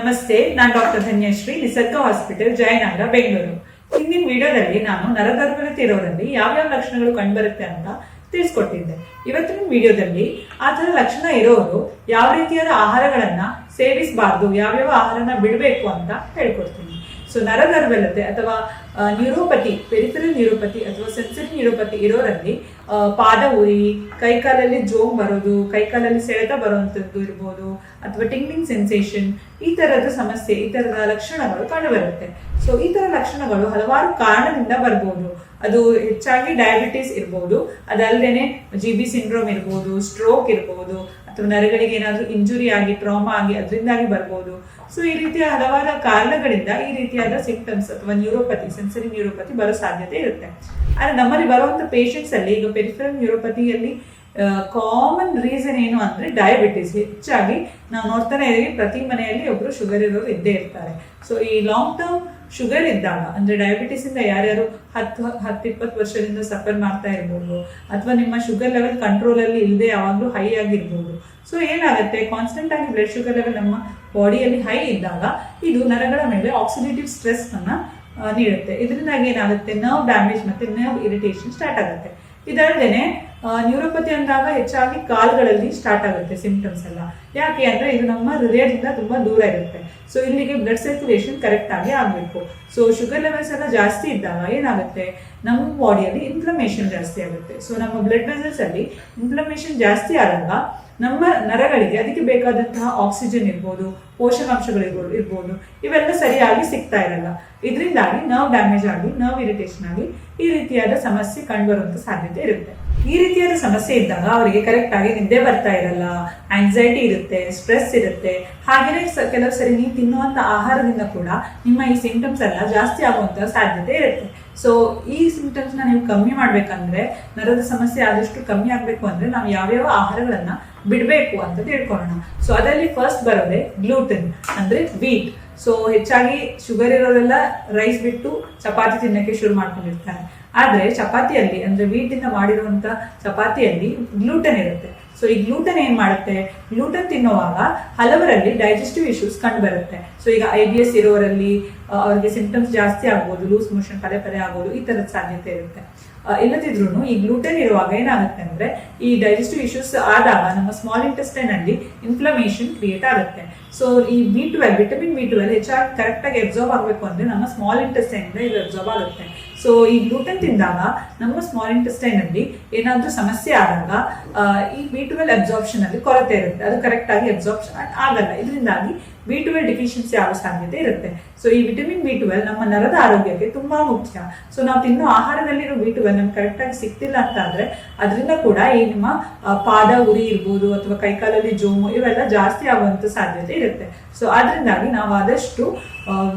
ನಮಸ್ತೆ, ನಾನು ಡಾಕ್ಟರ್ ಧನ್ಯಶ್ರೀ, ನಿಸರ್ಗ ಹಾಸ್ಪಿಟಲ್, ಜಯನಗರ, ಬೆಂಗಳೂರು. ಹಿಂದಿನ ವಿಡಿಯೋದಲ್ಲಿ ನಾನು ನರದೌರ್ಬಲ್ಯತೆ ಇರೋರಲ್ಲಿ ಯಾವ್ಯಾವ ಲಕ್ಷಣಗಳು ಕಂಡುಬರುತ್ತೆ ಅಂತ ತಿಳಿಸ್ಕೊಟ್ಟಿದ್ದೆ. ಇವತ್ತಿನ ವಿಡಿಯೋದಲ್ಲಿ ಆ ಥರ ಲಕ್ಷಣ ಇರೋರು ಯಾವ ರೀತಿಯಾದ ಆಹಾರಗಳನ್ನ ಸೇವಿಸಬಾರ್ದು, ಯಾವ್ಯಾವ ಆಹಾರನ ಬಿಡಬೇಕು ಅಂತ ಹೇಳ್ಕೊಡ್ತೀನಿ. ಸೊ ನರದೌರ್ಬಲ್ಯತೆ ಅಥವಾ ನ್ಯೂರೋಪತಿ, ಪೆರಿಫೆರಲ್ ನ್ಯೂರೋಪತಿ ಅಥವಾ ಸೆನ್ಸರಿ ನ್ಯೂರೋಪತಿ ಇರೋರಲ್ಲಿ ಪಾದ ಉರಿ, ಕೈಕಾಲಲ್ಲಿ ಜೋಮ್ ಬರೋದು, ಕೈಕಾಲಲ್ಲಿ ಸೆಳೆತ ಬರುವಂಥದ್ದು ಇರ್ಬೋದು, ಅಥವಾ ಟಿಂಗ್ಲಿಂಗ್ ಸೆನ್ಸೇಷನ್, ಈ ತರದ ಸಮಸ್ಯೆ, ಈ ತರದ ಲಕ್ಷಣಗಳು ಕಂಡುಬರುತ್ತೆ. ಸೊ ಈ ತರ ಲಕ್ಷಣಗಳು ಹಲವಾರು ಕಾರಣದಿಂದ ಬರ್ಬೋದು. ಅದು ಹೆಚ್ಚಾಗಿ ಡಯಾಬಿಟಿಸ್ ಇರ್ಬೋದು, ಅದಲ್ಲದೆ GB ಸಿಂಡ್ರೋಮ್ ಇರ್ಬೋದು, ಸ್ಟ್ರೋಕ್ ಇರ್ಬೋದು, ಅಥವಾ ನರಗಳಿಗೆ ಏನಾದ್ರೂ ಇಂಜುರಿ ಆಗಿ, ಟ್ರಾಮಾ ಆಗಿ ಅದರಿಂದಾಗಿ ಬರ್ಬೋದು. ಸೊ ಈ ರೀತಿಯ ಹಲವಾರು ಕಾರಣಗಳಿಂದ ಈ ರೀತಿಯಾದ ಸಿಂಪ್ಟಮ್ಸ್ ಅಥವಾ ನ್ಯೂರೋಪತಿ, ಸೆನ್ಸರಿ ನ್ಯೂರೋಪತಿ ಬರೋ ಸಾಧ್ಯತೆ ಇರುತ್ತೆ. ಆದ್ರೆ ನಮ್ಮಲ್ಲಿ ಬರುವಂತ ಪೇಷಂಟ್ಸ್ ಅಲ್ಲಿ ಈಗ ಪೆರಿಫೆರಲ್ ನ್ಯೂರೋಪತಿಯಲ್ಲಿ ಕಾಮನ್ ರೀಸನ್ ಏನು ಅಂದ್ರೆ ಡಯಾಬಿಟಿಸ್. ಹೆಚ್ಚಾಗಿ ನಾವು ನೋಡ್ತಾನೆ ಇದೀವಿ, ಪ್ರತಿ ಮನೆಯಲ್ಲಿ ಒಬ್ರು ಶುಗರ್ ಇರೋರು ಇದ್ದೇ ಇರ್ತಾರೆ. ಸೊ ಈ ಲಾಂಗ್ ಟರ್ಮ್ ಶುಗರ್ ಇದ್ದಾಗ, ಅಂದ್ರೆ ಡಯಾಬಿಟಿಸ್ ಇಂದ ಯಾರ್ಯಾರು 10-20 ವರ್ಷದಿಂದ ಸಫರ್ ಮಾಡ್ತಾ ಇರ್ಬೋದು, ಅಥವಾ ನಿಮ್ಮ ಶುಗರ್ ಲೆವೆಲ್ ಕಂಟ್ರೋಲ್ ಅಲ್ಲಿ ಇಲ್ಲದೆ ಯಾವಾಗ್ಲೂ ಹೈ ಆಗಿರ್ಬೋದು. ಸೊ ಏನಾಗುತ್ತೆ, ಕಾನ್ಸ್ಟೆಂಟ್ ಆಗಿ ಬ್ಲಡ್ ಶುಗರ್ ಲೆವೆಲ್ ನಮ್ಮ ಬಾಡಿಯಲ್ಲಿ ಹೈ ಇದ್ದಾಗ ಇದು ನರಗಳ ಮೇಲೆ ಆಕ್ಸಿಡೇಟಿವ್ ಸ್ಟ್ರೆಸ್ ಅನ್ನ ನೀಡುತ್ತೆ. ಇದರಿಂದಾಗಿ ಏನಾಗುತ್ತೆ, ನರ್ವ್ ಡ್ಯಾಮೇಜ್ ಮತ್ತೆ ನರ್ವ್ ಇರಿಟೇಷನ್ ಸ್ಟಾರ್ಟ್ ಆಗುತ್ತೆ. ಇದಲ್ಲದೆ ನ್ಯೂರೋಪತಿ ಅಂದಾಗ ಹೆಚ್ಚಾಗಿ ಕಾಲುಗಳಲ್ಲಿ ಸ್ಟಾರ್ಟ್ ಆಗುತ್ತೆ ಸಿಂಪ್ಟಮ್ಸ್ ಎಲ್ಲ. ಯಾಕೆ ಅಂದ್ರೆ ಇದು ನಮ್ಮ ಹೃದಯದಿಂದ ತುಂಬಾ ದೂರ ಇರುತ್ತೆ. ಸೊ ಇಲ್ಲಿಗೆ ಬ್ಲಡ್ ಸರ್ಕ್ಯುಲೇಷನ್ ಕರೆಕ್ಟ್ ಆಗಿ ಆಗ್ಬೇಕು. ಸೊ ಶುಗರ್ ಲೆವೆಲ್ಸ್ ಎಲ್ಲ ಜಾಸ್ತಿ ಇದ್ದಾಗ ಏನಾಗುತ್ತೆ, ನಮ್ಮ ಬಾಡಿಯಲ್ಲಿ ಇನ್ಫ್ಲಮೇಷನ್ ಜಾಸ್ತಿ ಆಗುತ್ತೆ. ಸೊ ನಮ್ಮ ಬ್ಲಡ್ ವೆಸಲ್ಸ್ ಅಲ್ಲಿ ಇನ್ಫ್ಲಮೇಷನ್ ಜಾಸ್ತಿ ಆದಾಗ ನಮ್ಮ ನರಗಳಿಗೆ ಅದಕ್ಕೆ ಬೇಕಾದಂತಹ ಆಕ್ಸಿಜನ್ ಇರ್ಬೋದು, ಪೋಷಕಾಂಶಗಳು ಇರ್ಬೋದು, ಇವೆಲ್ಲ ಸರಿಯಾಗಿ ಸಿಗ್ತಾ ಇರಲ್ಲ. ಇದರಿಂದಾಗಿ ನರ್ವ್ ಡ್ಯಾಮೇಜ್ ಆಗಿ, ನರ್ವ್ ಇರಿಟೇಷನ್ ಆಗಿ ಈ ರೀತಿಯಾದ ಸಮಸ್ಯೆ ಕಂಡುಬರುವಂತ ಸಾಧ್ಯತೆ ಇರುತ್ತೆ. ಈ ರೀತಿಯಾದ ಸಮಸ್ಯೆ ಇದ್ದಾಗ ಅವರಿಗೆ ಕರೆಕ್ಟ್ ಆಗಿ ನಿದ್ದೆ ಬರ್ತಾ ಇರಲ್ಲ, ಆಂಗ್ಸೈಟಿ ಇರುತ್ತೆ, ಸ್ಟ್ರೆಸ್ ಇರುತ್ತೆ. ಹಾಗೇನೆ ಕೆಲವು ಸರಿ ನೀವು ತಿನ್ನುವಂತ ಆಹಾರದಿಂದ ಕೂಡ ನಿಮ್ಮ ಈ ಸಿಂಪ್ಟಮ್ಸ್ ಎಲ್ಲ ಜಾಸ್ತಿ ಆಗುವಂತ ಸಾಧ್ಯತೆ ಇರುತ್ತೆ. ಸೊ ಈ ಸಿಂಪ್ಟಮ್ಸ್ ನ ನೀವು ಕಮ್ಮಿ ಮಾಡ್ಬೇಕಂದ್ರೆ, ನರದ ಸಮಸ್ಯೆ ಆದಷ್ಟು ಕಮ್ಮಿ ಆಗ್ಬೇಕು ಅಂದ್ರೆ ನಾವು ಯಾವ್ಯಾವ ಆಹಾರಗಳನ್ನ ಬಿಡ್ಬೇಕು ಅಂತ ತಿಳ್ಕೊಳ್ಳೋಣ. ಸೊ ಅದರಲ್ಲಿ ಫಸ್ಟ್ ಬರೋದೇ ಗ್ಲೂಟನ್, ಅಂದ್ರೆ ವೀಟ್. ಸೊ ಹೆಚ್ಚಾಗಿ ಶುಗರ್ ಇರೋರೆಲ್ಲ ರೈಸ್ ಬಿಟ್ಟು ಚಪಾತಿ ತಿನ್ನಕ್ಕೆ ಶುರು ಮಾಡ್ಕೊಂಡಿರ್ತಾರೆ. ಆದ್ರೆ ಚಪಾತಿಯಲ್ಲಿ, ಅಂದ್ರೆ ವೀಟ್ ಇಂದ ಮಾಡಿರುವಂತ ಚಪಾತಿಯಲ್ಲಿ ಗ್ಲೂಟನ್ ಇರುತ್ತೆ. ಸೊ ಈ ಗ್ಲೂಟನ್ ಏನ್ ಮಾಡುತ್ತೆ, ಗ್ಲೂಟನ್ ತಿನ್ನುವಾಗ ಹಲವರಲ್ಲಿ ಡೈಜೆಸ್ಟಿವ್ ಇಶ್ಯೂಸ್ ಕಂಡು ಬರುತ್ತೆ. ಸೊ ಈಗ IBS ಇರೋರಲ್ಲಿ ಅವ್ರಿಗೆ ಸಿಂಪ್ಟಮ್ಸ್ ಜಾಸ್ತಿ ಆಗ್ಬೋದು, ಲೂಸ್ ಮೋಷನ್ ಪದೇ ಪದೇ ಆಗೋದು, ಈ ತರದ ಸಾಧ್ಯತೆ ಇರುತ್ತೆ. ಇಲ್ಲದಿದ್ರು ಈ ಗ್ಲೂಟನ್ ಇರುವಾಗ ಏನಾಗುತ್ತೆ ಅಂದ್ರೆ, ಈ ಡೈಜೆಸ್ಟಿವ್ ಇಶ್ಯೂಸ್ ಆದಾಗ ನಮ್ಮ ಸ್ಮಾಲ್ ಇಂಟೆಸ್ಟೈನ್ ಅಲ್ಲಿ ಇನ್ಫ್ಲಮೇಷನ್ ಕ್ರಿಯೇಟ್ ಆಗುತ್ತೆ. ಸೊ ಈ B12, ವಿಟಮಿನ್ B12 ಹೆಚ್ಚಾಗಿ ಕರೆಕ್ಟ್ ಆಗಿ ಅಬ್ಸಾರ್ಬ್ ಆಗ್ಬೇಕು ಅಂದ್ರೆ ನಮ್ಮ ಸ್ಮಾಲ್ ಇಂಟೆಸ್ಟೈನ್ ಇಂದ ಇದು ಅಬ್ಸಾರ್ಬ್ ಆಗುತ್ತೆ. ಸೊ ಈ ಗ್ಲೂಟನ್ ತಿಂದಾಗ ನಮ್ಮ ಸ್ಮಾಲ್ ಇಂಟೆಸ್ಟೈನ್ ಅಲ್ಲಿ ಏನಾದ್ರೂ ಸಮಸ್ಯೆ ಆದಾಗ ಈ B12 ಅಬ್ಸಾರ್ಪ್ಷನ್ ಅಲ್ಲಿ ಕೊರತೆ ಇರುತ್ತೆ, ಅದು ಕರೆಕ್ಟ್ ಆಗಿ ಅಬ್ಸಾರ್ಪ್ಷನ್ ಆಗಲ್ಲ. ಇದರಿಂದಾಗಿ B12 ಡಿಫಿಷಿಯನ್ಸಿ ಆಗೋ ಸಾಧ್ಯತೆ ಇರುತ್ತೆ. ಸೊ ಈ ವಿಟಮಿನ್ B12 ನಮ್ಮ ನರದ ಆರೋಗ್ಯಕ್ಕೆ ತುಂಬಾ ಮುಖ್ಯ. ಸೊ ನಾವು ತಿನ್ನೋ ಆಹಾರದಲ್ಲಿರೋ B12 ನಮ್ಗೆ ಕರೆಕ್ಟ್ ಆಗಿ ಸಿಗ್ತಿಲ್ಲ ಅಂತ ಆದ್ರೆ ಅದರಿಂದ ಕೂಡ ಈ ನಿಮ್ಮ ಪಾದ ಉರಿ ಇರ್ಬೋದು, ಅಥವಾ ಕೈಕಾಲಲ್ಲಿ ಜೋಮು, ಇವೆಲ್ಲ ಜಾಸ್ತಿ ಆಗುವಂತ ಸಾಧ್ಯತೆ ಇರುತ್ತೆ. ಸೊ ಅದರಿಂದಾಗಿ ನಾವು ಆದಷ್ಟು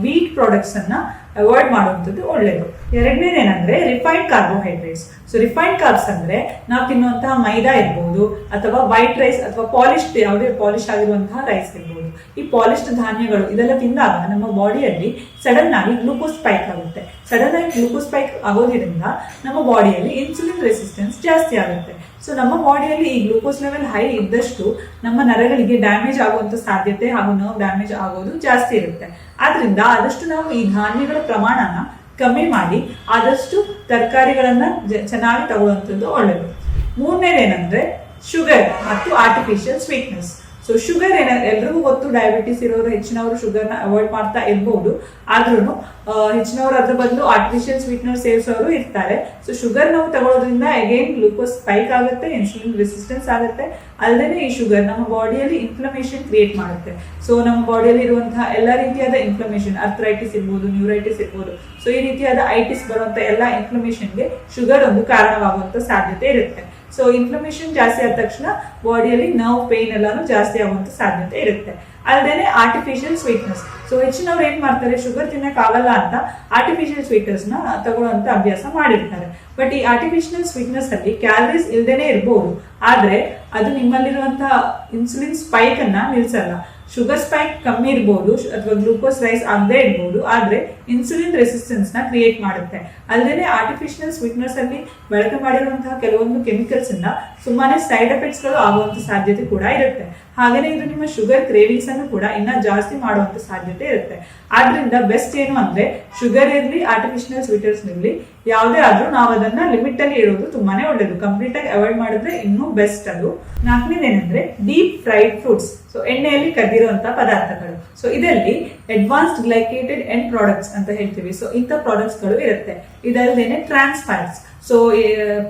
ವೀಟ್ ಪ್ರಾಡಕ್ಟ್ಸ್ ಅನ್ನ ಅವಾಯ್ಡ್ ಮಾಡುವಂಥದ್ದು ಒಳ್ಳೆಯದು. ಎರಡನೇದೇನಂದ್ರೆ refined carbohydrates. So refined carbs ಅಂದ್ರೆ ನಾವು ತಿನ್ನುವಂತಹ ಮೈದಾ ಇರ್ಬೋದು, ಅಥವಾ ವೈಟ್ ರೈಸ್, ಅಥವಾ ಪಾಲಿಶ್ಡ್, ಯಾವುದೇ ಪಾಲಿಶ್ ಆಗಿರುವಂತಹ ರೈಸ್ ಇರ್ಬೋದು. ಈ ಪಾಲಿಶ್ಡ್ ಧಾನ್ಯಗಳು ಇದೆಲ್ಲ ತಿಂದಾಗ ನಮ್ಮ ಬಾಡಿಯಲ್ಲಿ ಸಡನ್ ಆಗಿ ಗ್ಲೂಕೋಸ್ ಸ್ಪೈಕ್ ಆಗುತ್ತೆ. ಸಡನ್ ಆಗಿ ಗ್ಲೂಕೋಸ್ ಸ್ಪೈಕ್ ಆಗೋದ್ರಿಂದ ನಮ್ಮ ಬಾಡಿಯಲ್ಲಿ ಇನ್ಸುಲಿನ್ ರೆಸಿಸ್ಟೆನ್ಸ್ ಜಾಸ್ತಿ ಆಗುತ್ತೆ. ಸೊ ನಮ್ಮ ಬಾಡಿಯಲ್ಲಿ ಈ ಗ್ಲೂಕೋಸ್ ಲೆವೆಲ್ ಹೈ ಇದ್ದಷ್ಟು ನಮ್ಮ ನರಗಳಿಗೆ ಡ್ಯಾಮೇಜ್ ಆಗುವಂತ ಸಾಧ್ಯತೆ ಹಾಗೂ ನರ್ವ್ ಡ್ಯಾಮೇಜ್ ಆಗೋದು ಜಾಸ್ತಿ ಇರುತ್ತೆ. ಆದ್ರಿಂದ ಆದಷ್ಟು ನಾವು ಈ ಧಾನ್ಯಗಳ ಪ್ರಮಾಣನ ಕಮ್ಮಿ ಮಾಡಿ ಆದಷ್ಟು ತರಕಾರಿಗಳನ್ನ ಚೆನ್ನಾಗಿ ತಗೊಳ್ಳುವಂಥದ್ದು ಒಳ್ಳೆಯದು. ಮೂರನೇದೇನಂದ್ರೆ ಶುಗರ್ ಮತ್ತು ಆರ್ಟಿಫಿಷಿಯಲ್ ಸ್ವೀಟ್ನೆಸ್. ಸೊ ಶುಗರ್ ಎಲ್ರಿಗೂ ಗೊತ್ತು, ಡಯಾಬಿಟಿಸ್ ಇರೋರು ಹೆಚ್ಚಿನವರು ಶುಗರ್ನ ಅವಾಯ್ಡ್ ಮಾಡ್ತಾ ಇರ್ಬೋದು. ಆದ್ರೂ ಹೆಚ್ಚಿನವರು ಅದ್ರ ಬದಲು ಆರ್ಟಿಫಿಷಿಯಲ್ ಸ್ವೀಟ್ನರ್ ಸೇವಿಸೋರು ಇರ್ತಾರೆ. ಸೊ ಶುಗರ್ ನಾವು ತಗೊಳ್ಳೋದ್ರಿಂದ ಅಗೇನ್ ಗ್ಲೂಕೋಸ್ ಸ್ಪೈಕ್ ಆಗುತ್ತೆ, ಇನ್ಸುಲಿನ್ ರೆಸಿಸ್ಟೆನ್ಸ್ ಆಗುತ್ತೆ. ಅಲ್ಲದೆ ಈ ಶುಗರ್ ನಮ್ಮ ಬಾಡಿಯಲ್ಲಿ ಇನ್ಫ್ಲಮೇಷನ್ ಕ್ರಿಯೇಟ್ ಮಾಡುತ್ತೆ. ಸೊ ನಮ್ಮ ಬಾಡಿಯಲ್ಲಿ ಇರುವಂತಹ ಎಲ್ಲ ರೀತಿಯಾದ ಇನ್ಫ್ಲಮೇಷನ್, ಅರ್ಥರೈಟಿಸ್ ಇರ್ಬೋದು, ನ್ಯೂರೈಟಿಸ್ ಇರ್ಬೋದು, ಸೊ ಈ ರೀತಿಯಾದ ಐಟಿಸ್ ಬರುವಂತ ಎಲ್ಲ ಇನ್ಫ್ಲಮೇಷನ್ಗೆ ಶುಗರ್ ಒಂದು ಕಾರಣವಾಗುವಂತ ಸಾಧ್ಯತೆ ಇರುತ್ತೆ. ಸೊ ಇನ್ಫ್ಲಮೇಷನ್ ಜಾಸ್ತಿ ಆದ ತಕ್ಷಣ ಬಾಡಿಯಲ್ಲಿ ನರ್ವ್ ಪೇನ್ ಎಲ್ಲಾನು ಜಾಸ್ತಿ ಆಗುವಂತ ಸಾಧ್ಯತೆ ಇರುತ್ತೆ. ಅಲ್ಲದೆ ಆರ್ಟಿಫಿಷಿಯಲ್ ಸ್ವೀಟ್ನೆಸ್. ಸೊ ಹೆಚ್ಚಿನವ್ರು ಏನ್ ಮಾಡ್ತಾರೆ, ಶುಗರ್ ತಿನ್ನಕ್ ಆಗಲ್ಲ ಅಂತ ಆರ್ಟಿಫಿಷಿಯಲ್ ಸ್ವೀಟ್ನೆಸ್ ನ ತಗೊಳ್ಳುವಂತ ಅಭ್ಯಾಸ ಮಾಡಿರ್ತಾರೆ. ಬಟ್ ಈ ಆರ್ಟಿಫಿಷಿಯಲ್ ಸ್ವೀಟ್ನೆಸ್ ಅಲ್ಲಿ ಕ್ಯಾಲರೀಸ್ ಇಲ್ದೇನೆ ಇರಬಹುದು, ಆದ್ರೆ ಅದು ನಿಮ್ಮಲ್ಲಿರುವಂತಹ ಇನ್ಸುಲಿನ್ ಸ್ಪೈಕ್ ಅನ್ನ ನಿಲ್ಸಲ್ಲ. ಶುಗರ್ ಸ್ಪೈಕ್ ಕಮ್ಮಿ ಇರ್ಬೋದು ಅಥವಾ ಗ್ಲೂಕೋಸ್ ರೈಸ್ ಆಗದೆ ಇರ್ಬೋದು, ಆದ್ರೆ ಇನ್ಸುಲಿನ್ ರೆಸಿಸ್ಟೆನ್ಸ್ ನ ಕ್ರಿಯೇಟ್ ಮಾಡುತ್ತೆ. ಅಲ್ಲದೆ ಆರ್ಟಿಫಿಷಿಯಲ್ ಸ್ವೀಟ್ನರ್ಸ್ ಅಲ್ಲಿ ಬಳಕೆ ಮಾಡಿರುವಂತಹ ಕೆಲವೊಂದು ಕೆಮಿಕಲ್ಸ್ ಇಂದ ತುಂಬಾನೇ ಸೈಡ್ ಎಫೆಕ್ಟ್ಸ್ ಗಳು ಆಗುವಂತ ಸಾಧ್ಯತೆ ಕೂಡ ಇರುತ್ತೆ. ಹಾಗೇನೆ ಇದು ನಿಮ್ಮ ಶುಗರ್ ಕ್ರೇವಿಂಗ್ಸ್ ಅನ್ನು ಕೂಡ ಇನ್ನ ಜಾಸ್ತಿ ಮಾಡುವಂತ ಸಾಧ್ಯತೆ ಇರುತ್ತೆ. ಆದ್ರಿಂದ ಬೆಸ್ಟ್ ಏನು ಅಂದ್ರೆ ಶುಗರ್ ಇರಲಿ ಆರ್ಟಿಫಿಷಿಯಲ್ ಸ್ವೀಟರ್ಸ್ ಇರಲಿ ಯಾವುದೇ ಆದ್ರೂ ನಾವು ಅದನ್ನ ಲಿಮಿಟ್ ಅಲ್ಲಿ ಇಡೋದು ತುಂಬಾನೇ ಒಳ್ಳೇದು. ಕಂಪ್ಲೀಟ್ ಆಗಿ ಅವಾಯ್ಡ್ ಮಾಡಿದ್ರೆ ಇನ್ನೂ ಬೆಸ್ಟ್ ಅದು. ನಾಲ್ಕನೇದೇನೆಂದ್ರೆ ಡೀಪ್ ಫ್ರೈಡ್ ಫುಡ್ಸ್, ಸೊ ಎಣ್ಣೆಯಲ್ಲಿ ಕದ್ದಿರುವಂತಹ ಪದಾರ್ಥಗಳು. ಸೊ ಇದರಲ್ಲಿ ಅಡ್ವಾನ್ಸ್ಡ್ ಗ್ಲೈಕೇಟೆಡ್ ಎಂಡ್ ಪ್ರಾಡಕ್ಟ್ಸ್ ಅಂತ ಹೇಳ್ತೀವಿ. ಸೊ ಇಂಥ ಪ್ರಾಡಕ್ಟ್ಸ್ ಗಳು ಇರುತ್ತೆ. ಇದಲ್ಲದೇನೆ ಟ್ರಾನ್ಸ್ ಫ್ಯಾಟ್ಸ್, ಸೊ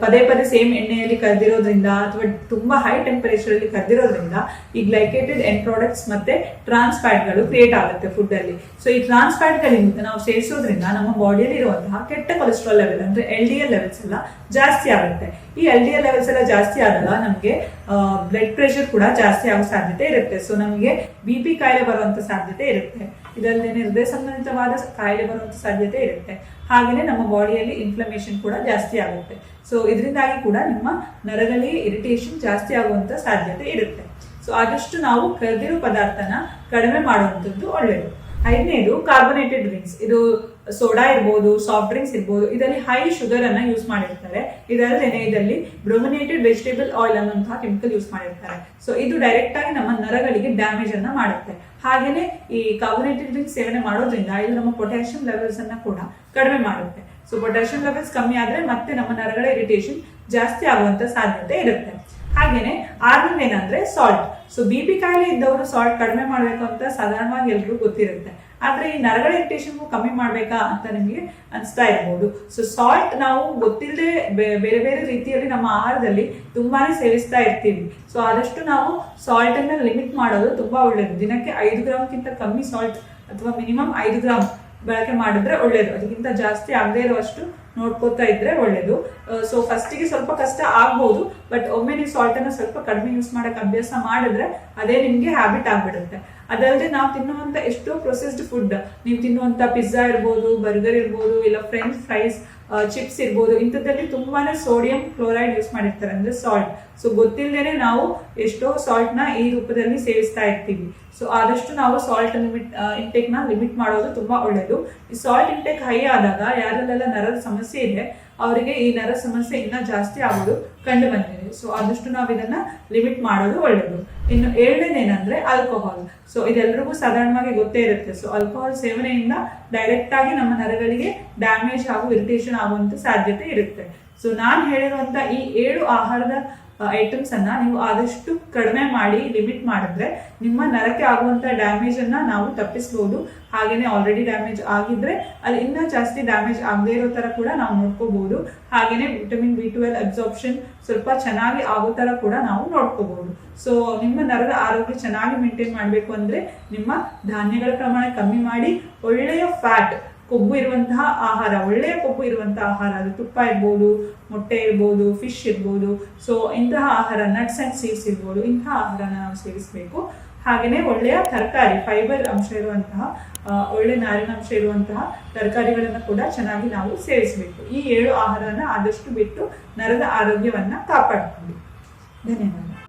ಪದೇ ಪದೇ ಸೇಮ್ ಎಣ್ಣೆಯಲ್ಲಿ ಕರ್ದಿರೋದ್ರಿಂದ ಅಥವಾ ತುಂಬಾ ಹೈ ಟೆಂಪರೇಚರ್ ಅಲ್ಲಿ ಕರ್ದಿರೋದ್ರಿಂದ ಈ ಗ್ಲೈಕೇಟೆಡ್ ಎಂಡ್ ಪ್ರಾಡಕ್ಟ್ಸ್ ಮತ್ತೆ ಟ್ರಾನ್ಸ್ ಫ್ಯಾಟ್ ಗಳು ಕ್ರಿಯೇಟ್ ಆಗುತ್ತೆ ಫುಡ್ ಅಲ್ಲಿ. ಸೊ ಈ ಟ್ರಾನ್ಸ್ ಫ್ಯಾಟ್ ಗಳಿಂದ ನಾವು ಸೇರಿಸೋದ್ರಿಂದ ನಮ್ಮ ಬಾಡಿಯಲ್ಲಿ ಇರುವಂತಹ ಕೆಟ್ಟ ಕೊಲೆಸ್ಟ್ರಾಲ್ ಲೆವೆಲ್ ಅಂದ್ರೆ LDL ಲೆವೆಲ್ಸ್ ಎಲ್ಲ ಜಾಸ್ತಿ ಆಗುತ್ತೆ. ಈ LDL ಲೆವೆಲ್ಸ್ ಎಲ್ಲ ಜಾಸ್ತಿ ಆದಾಗ ನಮಗೆ ಬ್ಲಡ್ ಪ್ರೆಷರ್ ಕೂಡ ಜಾಸ್ತಿ ಆಗೋ ಸಾಧ್ಯತೆ ಇರುತ್ತೆ. ಸೊ ನಮಗೆ BP ಕಾಯಿಲೆ ಬರುವಂತ ಸಾಧ್ಯತೆ ಇರುತ್ತೆ. ಇದಲ್ಲದೆ ಹೃದಯ ಸಂಬಂಧಿತವಾದ ಕಾಯಿಲೆ ಬರುವಂತ ಸಾಧ್ಯತೆ ಇರುತ್ತೆ. ಹಾಗೆಯೇ ನಮ್ಮ ಬಾಡಿಯಲ್ಲಿ ಇನ್ಫ್ಲಮೇಷನ್ ಕೂಡ ಜಾಸ್ತಿ ಆಗುತ್ತೆ. ಸೊ ಇದರಿಂದಾಗಿ ಕೂಡ ನಿಮ್ಮ ನರಗಳಿಗೆ ಇರಿಟೇಷನ್ ಜಾಸ್ತಿ ಆಗುವಂತ ಸಾಧ್ಯತೆ ಇರುತ್ತೆ. ಸೊ ಆದಷ್ಟು ನಾವು ಕರೆದಿರೋ ಪದಾರ್ಥನ ಕಡಿಮೆ ಮಾಡುವಂಥದ್ದು ಒಳ್ಳೆಯದು. ಐದನೇದು ಕಾರ್ಬೋನೇಟೆಡ್ ಡ್ರಿಂಕ್ಸ್. ಇದು ಸೋಡಾ ಇರ್ಬೋದು, ಸಾಫ್ಟ್ ಡ್ರಿಂಕ್ಸ್ ಇರ್ಬೋದು, ಇದರಲ್ಲಿ ಹೈ ಶುಗರ್ ಅನ್ನ ಯೂಸ್ ಮಾಡಿರ್ತಾರೆ. ಇದಲ್ಲದೆ ಇದರಲ್ಲಿ ಬ್ರೋಮಿನೇಟೆಡ್ ವೆಜಿಟೇಬಲ್ ಆಯಿಲ್ ಅನ್ನುವಂತಹ ಕೆಮಿಕಲ್ ಯೂಸ್ ಮಾಡಿರ್ತಾರೆ. ಸೊ ಇದು ಡೈರೆಕ್ಟ್ ಆಗಿ ನಮ್ಮ ನರಗಳಿಗೆ ಡ್ಯಾಮೇಜ್ ಅನ್ನ ಮಾಡುತ್ತೆ. ಹಾಗೇನೆ ಈ ಕಾರ್ಬೋನೇಟೆಡ್ ಡ್ರಿಂಕ್ಸ್ ಸೇವನೆ ಮಾಡೋದ್ರಿಂದ ಇದು ನಮ್ಮ ಪೊಟ್ಯಾಷಿಯಂ ಲೆವೆಲ್ಸ್ ಅನ್ನ ಕೂಡ ಕಡಿಮೆ ಮಾಡುತ್ತೆ. ಸೊ ಪೊಟ್ಯಾಷಿಯಂ ಲೆವೆಲ್ಸ್ ಕಮ್ಮಿ ಆದ್ರೆ ಮತ್ತೆ ನಮ್ಮ ನರಗಳ ಇರಿಟೇಷನ್ ಜಾಸ್ತಿ ಆಗುವಂತ ಸಾಧ್ಯತೆ ಇರುತ್ತೆ. ಹಾಗೇನೆ ಆರನೇದು ಏನಂದ್ರೆ ಸಾಲ್ಟ್. ಸೊ BP ಕಾಯಿಲೆ ಇದ್ದವರು ಸಾಲ್ಟ್ ಕಡಿಮೆ ಮಾಡ್ಬೇಕು ಅಂತ ಸಾಧಾರಣವಾಗಿ ಎಲ್ರಿಗೂ ಗೊತ್ತಿರುತ್ತೆ. ಆದ್ರೆ ಈ ನರಗಳ ಇರಿಟೇಷನ್ ಕಮ್ಮಿ ಮಾಡ್ಬೇಕಾ ಅಂತ ನಿಮಗೆ ಅನಿಸ್ತಾ ಇರಬಹುದು. ಸೊ ಸಾಲ್ಟ್ ನಾವು ಗೊತ್ತಿಲ್ಲದೆ ಬೇರೆ ಬೇರೆ ರೀತಿಯಲ್ಲಿ ನಮ್ಮ ಆಹಾರದಲ್ಲಿ ತುಂಬಾನೇ ಸೇವಿಸ್ತಾ ಇರ್ತೀವಿ. ಸೊ ಆದಷ್ಟು ನಾವು ಸಾಲ್ಟ್ ಅನ್ನ ಲಿಮಿಟ್ ಮಾಡೋದು ತುಂಬಾ ಒಳ್ಳೇದು. ದಿನಕ್ಕೆ 5 ಗ್ರಾಮ್ಗಿಂತ ಕಮ್ಮಿ ಸಾಲ್ಟ್ ಅಥವಾ ಮಿನಿಮಮ್ 5 ಗ್ರಾಮ್ ಬಳಕೆ ಮಾಡಿದ್ರೆ ಒಳ್ಳೇದು. ಅದಕ್ಕಿಂತ ಜಾಸ್ತಿ ಆಗದೆ ಇರುವಷ್ಟು ನೋಡ್ಕೋತಾ ಇದ್ರೆ ಒಳ್ಳೇದು. ಸೊ ಫಸ್ಟಿಗೆ ಸ್ವಲ್ಪ ಕಷ್ಟ ಆಗ್ಬಹುದು, ಬಟ್ ಒಮ್ಮೆ ನೀವು ಸಾಲ್ಟ್ ಅನ್ನ ಸ್ವಲ್ಪ ಕಡಿಮೆ ಯೂಸ್ ಮಾಡಕ್ ಅಭ್ಯಾಸ ಮಾಡಿದ್ರೆ ಅದೇ ನಿಮ್ಗೆ ಹ್ಯಾಬಿಟ್ ಆಗ್ಬಿಡುತ್ತೆ. ಅದಲ್ಲದೆ ನಾವು ತಿನ್ನುವಂತ ಎಷ್ಟೋ ಪ್ರೊಸೆಸ್ಡ್ ಫುಡ್, ನೀವು ತಿನ್ನುವಂತ ಪಿಜ್ಜಾ ಇರ್ಬೋದು, ಬರ್ಗರ್ ಇರ್ಬೋದು, ಇಲ್ಲ ಫ್ರೆಂಚ್ ಫ್ರೈಸ್, ಚಿಪ್ಸ್ ಇರ್ಬೋದು, ಇಂಥದ್ದಲ್ಲಿ ತುಂಬಾನೇ ಸೋಡಿಯಂ ಕ್ಲೋರೈಡ್ ಯೂಸ್ ಮಾಡಿರ್ತಾರೆ, ಅಂದ್ರೆ ಸಾಲ್ಟ್. ಸೊ ಗೊತ್ತಿಲ್ಲದೇನೆ ನಾವು ಎಷ್ಟೋ ಸಾಲ್ಟ್ ನ ಈ ರೂಪದಲ್ಲಿ ಸೇವಿಸ್ತಾ ಇರ್ತೀವಿ. ಸೊ ಆದಷ್ಟು ನಾವು ಸಾಲ್ಟ್ ಇಂಟೇಕ್ ನ ಲಿಮಿಟ್ ಮಾಡೋದು ತುಂಬಾ ಒಳ್ಳೇದು. ಈ ಸಾಲ್ಟ್ ಇಂಟೇಕ್ ಹೈ ಆದಾಗ ಯಾರಲ್ಲೆಲ್ಲ ನರದ ಸಮಸ್ಯೆ ಇದೆ ಅವರಿಗೆ ಈ ನರ ಸಮಸ್ಯೆ ಇನ್ನ ಜಾಸ್ತಿ ಆಗೋದು ಕಂಡು ಬಂದಿದೆ. ಸೊ ಆದಷ್ಟು ನಾವು ಇದನ್ನ ಲಿಮಿಟ್ ಮಾಡೋದು ಒಳ್ಳೇದು. ಇನ್ನು ಏಳನೇದೇನಂದ್ರೆ ಆಲ್ಕೋಹಾಲ್. ಸೊ ಇದೆಲ್ಲರಿಗೂ ಸಾಧಾರಣವಾಗಿ ಗೊತ್ತೇ ಇರುತ್ತೆ. ಸೊ ಆಲ್ಕೋಹಾಲ್ ಸೇವನೆಯಿಂದ ಡೈರೆಕ್ಟ್ ಆಗಿ ನಮ್ಮ ನರಗಳಿಗೆ ಡ್ಯಾಮೇಜ್ ಹಾಗೂ ಇರಿಟೇಷನ್ ಆಗುವಂತ ಸಾಧ್ಯತೆ ಇರುತ್ತೆ. ಸೊ ನಾನು ಹೇಳಿರುವಂತ ಈ 7 ಆಹಾರದ ಐಟಮ್ಸ್ ಅನ್ನ ನೀವು ಆದಷ್ಟು ಕಡಿಮೆ ಮಾಡಿ ಲಿಮಿಟ್ ಮಾಡಿದ್ರೆ ನಿಮ್ಮ ನರಕ್ಕೆ ಆಗುವಂತ ಡ್ಯಾಮೇಜ್ ಅನ್ನ ನಾವು ತಪ್ಪಿಸಬಹುದು. ಹಾಗೇನೆ ಆಲ್ರೆಡಿ ಡ್ಯಾಮೇಜ್ ಆಗಿದ್ರೆ ಅಲ್ಲಿ ಇನ್ನೂ ಜಾಸ್ತಿ ಡ್ಯಾಮೇಜ್ ಆಗದೆ ಇರೋ ತರ ಕೂಡ ನಾವು ನೋಡ್ಕೋಬಹುದು. ಹಾಗೇನೆ ವಿಟಮಿನ್ B12 ಅಬ್ಸಾರ್ಪ್ಷನ್ ಸ್ವಲ್ಪ ಚೆನ್ನಾಗಿ ಆಗೋ ತರ ಕೂಡ ನಾವು ನೋಡ್ಕೋಬಹುದು. ಸೊ ನಿಮ್ಮ ನರದ ಆರೋಗ್ಯ ಚೆನ್ನಾಗಿ ಮೇಂಟೈನ್ ಮಾಡಬೇಕು ಅಂದ್ರೆ ನಿಮ್ಮ ಧಾನ್ಯಗಳ ಪ್ರಮಾಣ ಕಮ್ಮಿ ಮಾಡಿ ಒಳ್ಳೆಯ ಫ್ಯಾಟ್, ಕೊಬ್ಬು ಇರುವಂತಹ ಆಹಾರ, ಒಳ್ಳೆಯ ಕೊಬ್ಬು ಇರುವಂತಹ ಆಹಾರ, ಅದು ತುಪ್ಪ ಇರ್ಬೋದು, ಮೊಟ್ಟೆ ಇರ್ಬೋದು, ಫಿಶ್ ಇರ್ಬೋದು, ಸೊ ಇಂತಹ ಆಹಾರ, ನಟ್ಸ್ ಅಂಡ್ ಸೀಡ್ಸ್ ಇರ್ಬೋದು, ಇಂತಹ ಆಹಾರನ ನಾವು ಸೇವಿಸಬೇಕು. ಹಾಗೆಯೇ ಒಳ್ಳೆಯ ತರಕಾರಿ, ಫೈಬರ್ ಅಂಶ ಇರುವಂತಹ, ಒಳ್ಳೆ ನಾರಿನಾಂಶ ಇರುವಂತಹ ತರಕಾರಿಗಳನ್ನು ಕೂಡ ಚೆನ್ನಾಗಿ ನಾವು ಸೇವಿಸಬೇಕು. ಈ 7 ಆಹಾರನ ಆದಷ್ಟು ಬಿಟ್ಟು ನರದ ಆರೋಗ್ಯವನ್ನ ಕಾಪಾಡಿಕೊಳ್ಳಿ. ಧನ್ಯವಾದ.